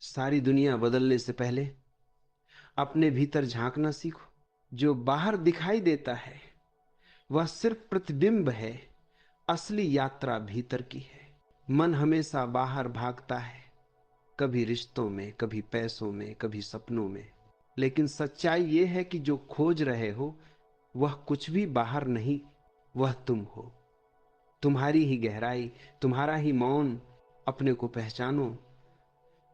सारी दुनिया बदलने से पहले अपने भीतर झांकना सीखो। जो बाहर दिखाई देता है वह सिर्फ प्रतिबिंब है, असली यात्रा भीतर की है। मन हमेशा बाहर भागता है, कभी रिश्तों में, कभी पैसों में, कभी सपनों में। लेकिन सच्चाई यह है कि जो खोज रहे हो वह कुछ भी बाहर नहीं, वह तुम हो। तुम्हारी ही गहराई, तुम्हारा ही मौन। अपने को पहचानो,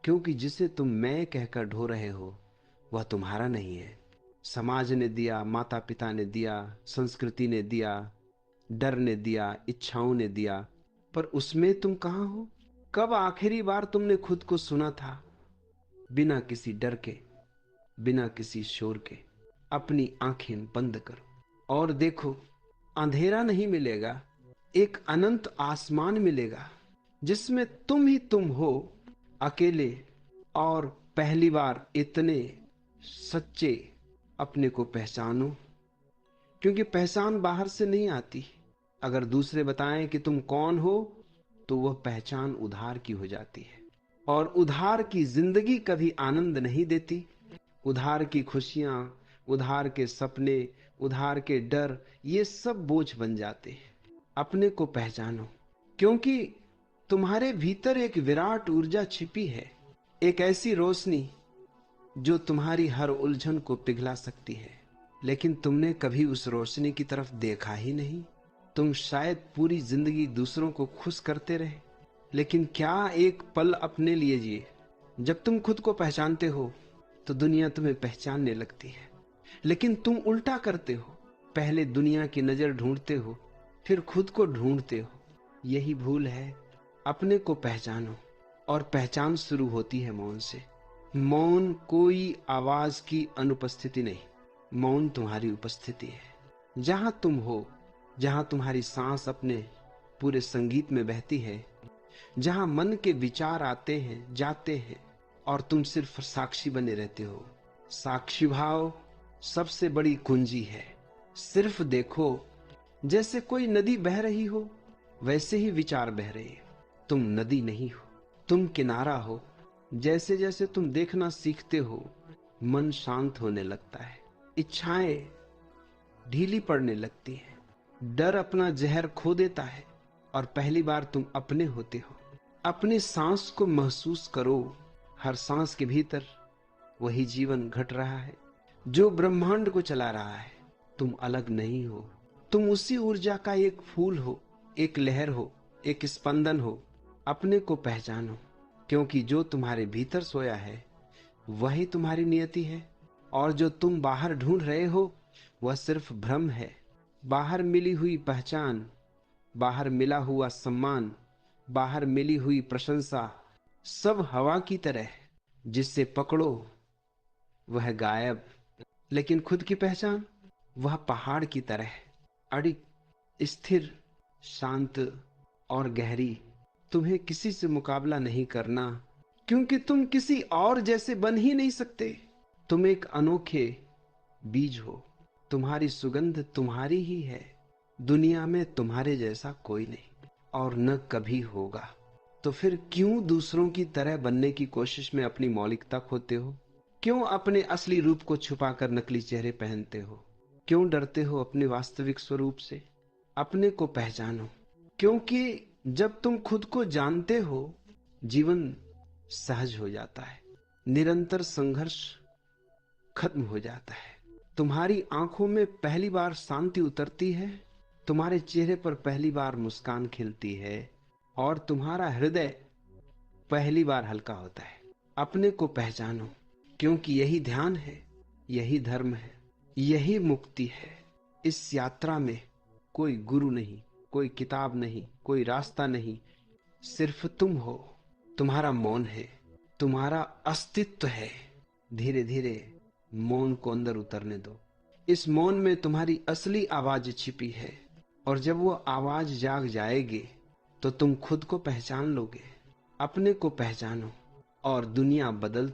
क्योंकि जिसे तुम मैं कहकर ढो रहे हो वह तुम्हारा नहीं है। समाज ने दिया, माता पिता ने दिया, संस्कृति ने दिया, डर ने दिया, इच्छाओं ने दिया, पर उसमें तुम कहां हो? कब आखिरी बार तुमने खुद को सुना था? बिना किसी डर के, बिना किसी शोर के अपनी आंखें बंद करो और देखो। अंधेरा नहीं मिलेगा, एक अनंत आसमान मिलेगा जिसमें तुम ही तुम हो, अकेले। और पहली बार इतने सच्चे अपने को पहचानो, क्योंकि पहचान बाहर से नहीं आती। अगर दूसरे बताएं कि तुम कौन हो तो वह पहचान उधार की हो जाती है, और उधार की जिंदगी कभी आनंद नहीं देती। उधार की खुशियां, उधार के सपने, उधार के डर, ये सब बोझ बन जाते हैं। अपने को पहचानो, क्योंकि तुम्हारे भीतर एक विराट ऊर्जा छिपी है, एक ऐसी रोशनी जो तुम्हारी हर उलझन को पिघला सकती है। लेकिन तुमने कभी उस रोशनी की तरफ देखा ही नहीं। तुम शायद पूरी जिंदगी दूसरों को खुश करते रहे, लेकिन क्या एक पल अपने लिए जिए? जब तुम खुद को पहचानते हो तो दुनिया तुम्हें पहचानने लगती है। लेकिन तुम उल्टा करते हो, पहले दुनिया की नजर ढूंढते हो, फिर खुद को ढूंढते हो। यही भूल है। अपने को पहचानो, और पहचान शुरू होती है मौन से। मौन कोई आवाज की अनुपस्थिति नहीं, मौन तुम्हारी उपस्थिति है। जहां तुम हो, जहां तुम्हारी सांस अपने पूरे संगीत में बहती है, जहां मन के विचार आते हैं, जाते हैं, और तुम सिर्फ साक्षी बने रहते हो। साक्षी भाव सबसे बड़ी कुंजी है। सिर्फ देखो, जैसे कोई नदी बह रही हो वैसे ही विचार बह रहे हैं। तुम नदी नहीं हो, तुम किनारा हो। जैसे जैसे तुम देखना सीखते हो, मन शांत होने लगता है, इच्छाएं ढीली पड़ने लगती हैं, डर अपना जहर खो देता है, और पहली बार तुम अपने होते हो। अपनी सांस को महसूस करो। हर सांस के भीतर वही जीवन घट रहा है जो ब्रह्मांड को चला रहा है। तुम अलग नहीं हो, तुम उसी ऊर्जा का एक फूल हो, एक लहर हो, एक स्पंदन हो। अपने को पहचानो, क्योंकि जो तुम्हारे भीतर सोया है वही तुम्हारी नियति है, और जो तुम बाहर ढूंढ रहे हो वह सिर्फ भ्रम है। बाहर मिली हुई पहचान, बाहर मिला हुआ सम्मान, बाहर मिली हुई प्रशंसा सब हवा की तरह है, जिससे पकड़ो वह गायब। लेकिन खुद की पहचान, वह पहाड़ की तरह है, अड़ी, स्थिर, शांत और गहरी। तुम्हें किसी से मुकाबला नहीं करना, क्योंकि तुम किसी और जैसे बन ही नहीं सकते। तुम एक अनोखे बीज हो, तुम्हारी सुगंध तुम्हारी ही है। दुनिया में तुम्हारे जैसा कोई नहीं, और न कभी होगा। तो फिर क्यों दूसरों की तरह बनने की कोशिश में अपनी मौलिकता खोते हो? क्यों अपने असली रूप को छुपाकर नकली चेहरे पहनते हो? क्यों डरते हो अपने वास्तविक स्वरूप से? अपने को पहचानो, क्योंकि जब तुम खुद को जानते हो जीवन सहज हो जाता है, निरंतर संघर्ष खत्म हो जाता है। तुम्हारी आंखों में पहली बार शांति उतरती है, तुम्हारे चेहरे पर पहली बार मुस्कान खिलती है, और तुम्हारा हृदय पहली बार हल्का होता है। अपने को पहचानो, क्योंकि यही ध्यान है, यही धर्म है, यही मुक्ति है। इस यात्रा में कोई गुरु नहीं, कोई किताब नहीं, कोई रास्ता नहीं, सिर्फ तुम हो। तुम्हारा मौन है, तुम्हारा अस्तित्व है। धीरे धीरे मौन को अंदर उतरने दो। इस मौन में तुम्हारी असली आवाज छिपी है, और जब वो आवाज जाग जाएगी तो तुम खुद को पहचान लोगे। अपने को पहचानो, और दुनिया बदल